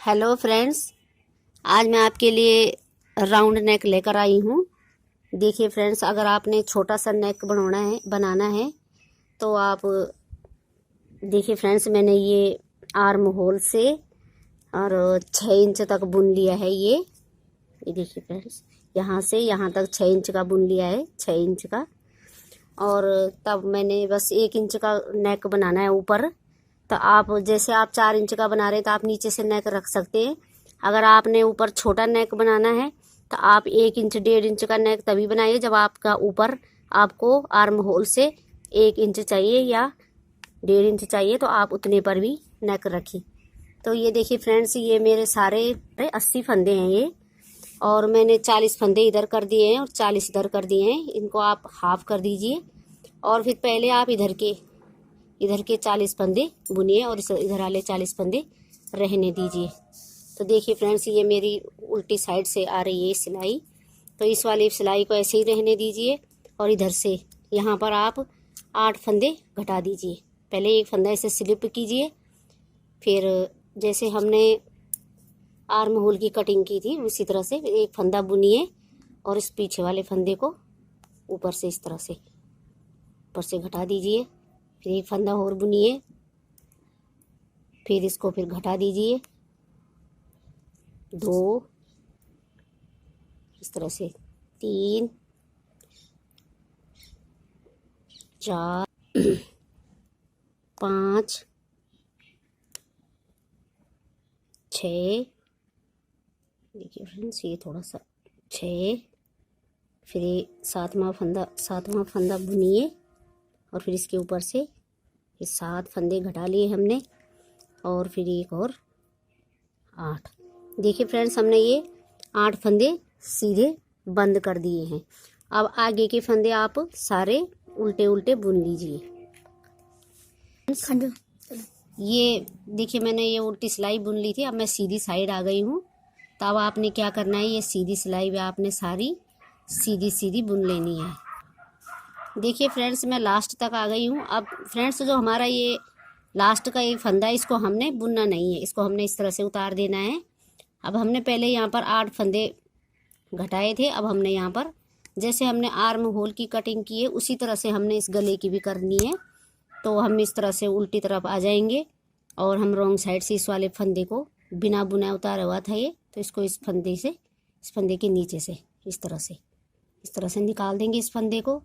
Hello friends, आज मैं आपके लिए राउंड नेक लेकर आई हूँ। देखिए फ्रेंड्स, अगर आपने छोटा सा नेक बनाना है तो आप देखिए फ्रेंड्स, मैंने ये आर्म होल से और 6 इंच तक बुन लिया है। ये देखिए फ्रेंड्स, यहाँ से यहाँ तक 6 इंच का बुन लिया है, 6 इंच का। और तब मैंने बस 1 इंच का नेक बनाना है ऊपर। तो आप जैसे आप 4 इंच का बना रहे हैं तो आप नीचे से नेक रख सकते हैं। अगर आपने ऊपर छोटा नेक बनाना है तो आप 1 इंच 1.5 इंच का नेक तभी बनाइए जब आपका ऊपर आपको आर्म होल से 1 इंच चाहिए या 1.5 इंच चाहिए, तो आप उतने पर भी नेक रखिए। तो ये देखिए फ्रेंड्स, ये मेरे सारे 80 फंदे हैं ये, और मैंने 40 फंदे इधर कर दिए हैं और 40 इधर कर दिए हैं। इनको आप हाफ कर दीजिए और फिर पहले आप इधर के 40 फंदे बुनिए और इधर वाले 40 फंदे रहने दीजिए। तो देखिए फ्रेंड्स, ये मेरी उल्टी साइड से आ रही है सिलाई, तो इस वाली सिलाई को ऐसे ही रहने दीजिए और इधर से यहाँ पर आप 8 फंदे घटा दीजिए। पहले एक फंदा ऐसे स्लिप कीजिए, फिर जैसे हमने आर्म होल की कटिंग की थी उसी तरह से एक फंदा बुनिए और इस पीछे वाले फंदे को ऊपर से इस तरह से ऊपर से घटा दीजिए। फिर एक फंदा और बुनिए, फिर इसको फिर घटा दीजिए 2, इस तरह से 3, 4, 5, 6, देखिए फ्रेंड्स, ये थोड़ा सा 6, फिर ये सातवां फंदा बुनिए और फिर इसके ऊपर से ये 7 फंदे घटा लिए हमने और फिर एक और 8। देखिए फ्रेंड्स, हमने ये 8 फंदे सीधे बंद कर दिए हैं। अब आगे के फंदे आप सारे उल्टे उल्टे बुन लीजिए। ये देखिए, मैंने ये उल्टी सिलाई बुन ली थी, अब मैं सीधी साइड आ गई हूँ। तो अब आपने क्या करना है, ये सीधी सिलाई भी आपने सारी सीधी सीधी बुन लेनी है। देखिए फ्रेंड्स, मैं लास्ट तक आ गई हूँ। अब फ्रेंड्स, जो हमारा ये लास्ट का एक फंदा है, इसको हमने बुनना नहीं है, इसको हमने इस तरह से उतार देना है। अब हमने पहले यहाँ पर 8 फंदे घटाए थे, अब हमने यहाँ पर जैसे हमने आर्म होल की कटिंग की है उसी तरह से हमने इस गले की भी करनी है। तो हम इस तरह से उल्टी तरफ आ जाएंगे और हम रॉन्ग साइड से इस वाले फंदे को बिना बुना उतारा हुआ था ये, तो इसको इस फंदे के नीचे से इस तरह से निकाल देंगे। इस फंदे को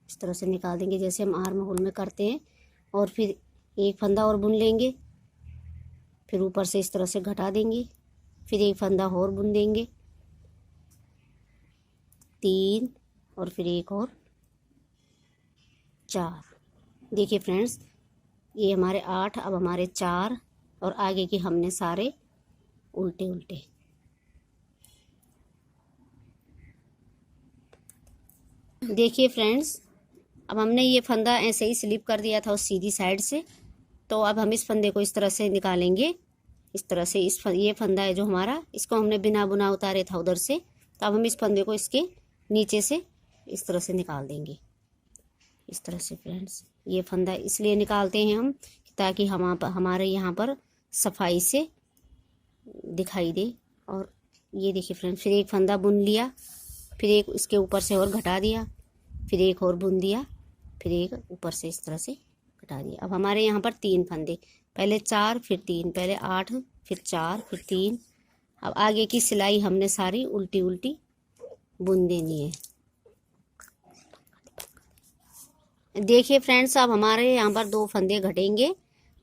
इस तरह से निकाल देंगे जैसे हम आर्म होल में करते हैं, और फिर एक फंदा और बुन लेंगे, फिर ऊपर से इस तरह से घटा देंगे, फिर एक फंदा और बुन देंगे 3 और फिर एक और 4। देखिए फ्रेंड्स, ये हमारे 8, अब हमारे 4 और आगे के हमने सारे उल्टे उल्टे। देखिए फ्रेंड्स, अब हमने ये फंदा ऐसे ही स्लिप कर दिया था उस सीधी साइड से, तो अब हम इस फंदे को इस तरह से निकालेंगे। इस तरह से ये फंदा है जो हमारा, इसको हमने बिना बुना उतारे था उधर से, तो अब हम इस फंदे को इसके नीचे से इस तरह से निकाल देंगे। इस तरह से फ्रेंड्स, ये फंदा इसलिए निकालते हैं हम ताकि हमारे यहाँ पर सफाई से दिखाई दे। और ये देखिए फ्रेंड्स, फिर एक फंदा बुन लिया, फिर एक इसके ऊपर से और घटा दिया, फिर एक और बुन दिया, फिर एक ऊपर से इस तरह से घटा दिया। अब हमारे यहाँ पर 3 फंदे, पहले 4 फिर 3, पहले 8 फिर 4 फिर 3। अब आगे की सिलाई हमने सारी उल्टी उल्टी बुन देनी है। देखिए फ्रेंड्स, अब हमारे यहाँ पर 2 फंदे घटेंगे,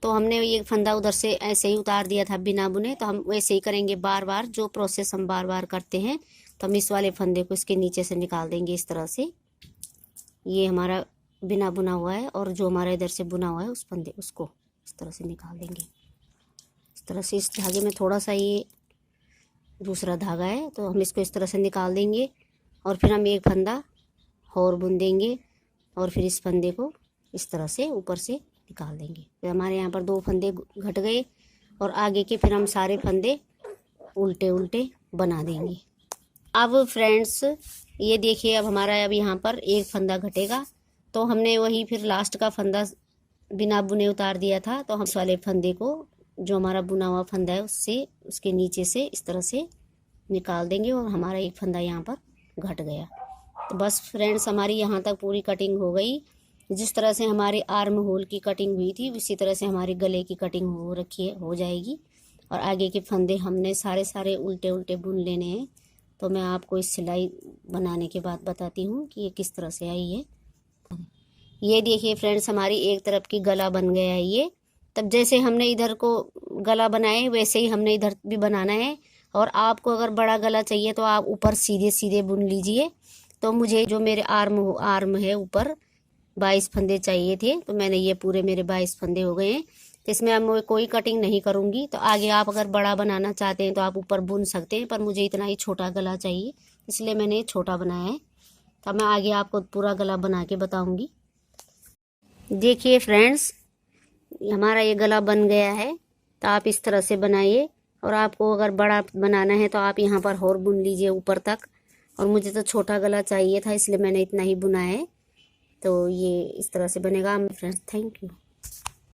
तो हमने ये फंदा उधर से ऐसे ही उतार दिया था बिना बुने, तो हम वैसे ही करेंगे बार बार, जो प्रोसेस हम बार बार करते हैं। तो हम इस वाले फंदे को इसके नीचे से निकाल देंगे इस तरह से। ये हमारा बिना बुना हुआ है और जो हमारा इधर से बुना हुआ है उस फंदे उसको इस तरह से निकाल देंगे। इस तरह से इस धागे में थोड़ा सा ये दूसरा धागा है, तो हम इसको इस तरह से निकाल देंगे और फिर हम एक फंदा और बुन देंगे और फिर इस फंदे को इस तरह से ऊपर से निकाल देंगे। फिर हमारे यहाँ पर 2 फंदे घट गए और आगे के फिर हम सारे फंदे उल्टे उल्टे बना देंगे। अब फ्रेंड्स, ये देखिए, अब हमारा अब यहाँ पर एक फंदा घटेगा, तो हमने वही फिर लास्ट का फंदा बिना बुने उतार दिया था, तो हम इस वाले फंदे को जो हमारा बुना हुआ फंदा है उससे, उसके नीचे से इस तरह से निकाल देंगे और हमारा एक फंदा यहाँ पर घट गया। तो बस फ्रेंड्स, हमारी यहाँ तक पूरी कटिंग हो गई। जिस तरह से हमारे आर्म होल की कटिंग हुई थी उसी तरह से हमारे गले की कटिंग हो रखी है, हो जाएगी। और आगे के फंदे हमने सारे उल्टे उल्टे बुन लेने हैं। तो मैं आपको इस सिलाई बनाने के बाद बताती हूँ कि ये किस तरह से आई है। ये देखिए फ्रेंड्स, हमारी एक तरफ की गला बन गया है ये। तब जैसे हमने इधर को गला बनाए वैसे ही हमने इधर भी बनाना है। और आपको अगर बड़ा गला चाहिए तो आप ऊपर सीधे सीधे बुन लीजिए। तो मुझे जो मेरे आर्म है ऊपर 22 फंदे चाहिए थे, तो मैंने ये पूरे मेरे 22 फंदे हो गए हैं। तो इसमें अब मैं कोई कटिंग नहीं करूँगी। तो आगे आप अगर बड़ा बनाना चाहते हैं तो आप ऊपर बुन सकते हैं, पर मुझे इतना ही छोटा गला चाहिए, इसलिए मैंने ये छोटा बनाया है। तो मैं आगे आपको पूरा गला बना के बताऊँगी। देखिए फ्रेंड्स, हमारा ये गला बन गया है। तो आप इस तरह से बनाइए। और आपको अगर बड़ा बनाना है तो आप यहाँ पर और बुन लीजिए ऊपर तक। और मुझे तो छोटा गला चाहिए था, इसलिए मैंने इतना ही बुना है। तो ये इस तरह से बनेगा फ्रेंड्स। Thank you.